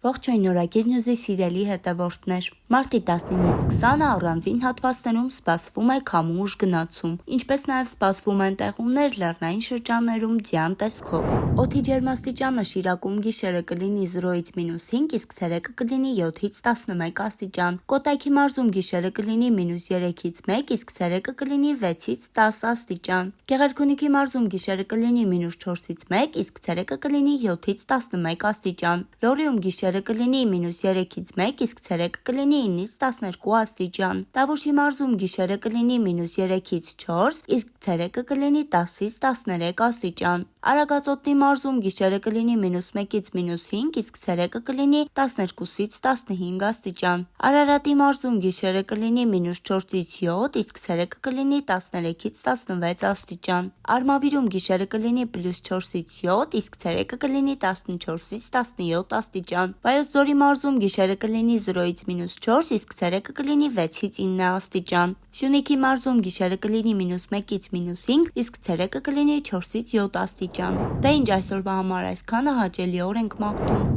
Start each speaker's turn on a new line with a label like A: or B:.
A: Ողջույն նորագիր նյուզի սիրելի հետևորդներ։ Մարտի 19-ից 20-ը առանձին հատվածներում սպասվում է քամու ուժ գնացում, ինչպես նաև սպասվում են տեղումներ լեռնային շրջաններում ձյան տեսքով։ Օդի ջերմաստիճանը Շիրակում գիշերը կլինի 0-ից -5, իսկ ցերեկը կլինի 7-ից 11 աստիճան։ Կոտայքի մարզում գիշերը կլինի -3-ից 1, իսկ ցերեկը կլինի 6-ից 10 աստիճան։ Գեղարքունիքի մարզում գիշերը կլինի -4-ից 1, իսկ ցերեկը կլինի 7-ից 11 աստիճան։ Լոռիում գիշերը կլինի -3-ից 1, իսկ ցերեկը կլինի 9-ից 12 աստիճան։ Տավուշի մարզում գիշերը կլինի -3-ից 4, իսկ ցերեկը կլինի 10-ից 13 աստիճան։ Արագածոտնի մարզում գիշերը կլինի -1-ից -5, իսկ ցերեկը կլինի 12-ից 15 աստիճան։ Արարատի մարզում գիշերը կլինի -4-ից 7, իսկ ցերեկը կլինի 13-ից 16 աստիճան։ Արմավիրում գիշերը կլինի +4-ից 7, իսկ ցերեկը կլինի 14-ից 17 աստիճան։ Վայոց ձորի մարզում գիշերը կլինի 0-ից -4, իսկ ցերեկը կլինի 6-ից 9 աստիճան։ Սյունիքի մարզում գիշերը կլինի -1-ից -5, իսկ ցերեկը կլինի 4-ից 7 աստիճան։ Դե ինչ այսօրվա համար այսքանը, հաճելի օր ենք մաղթում։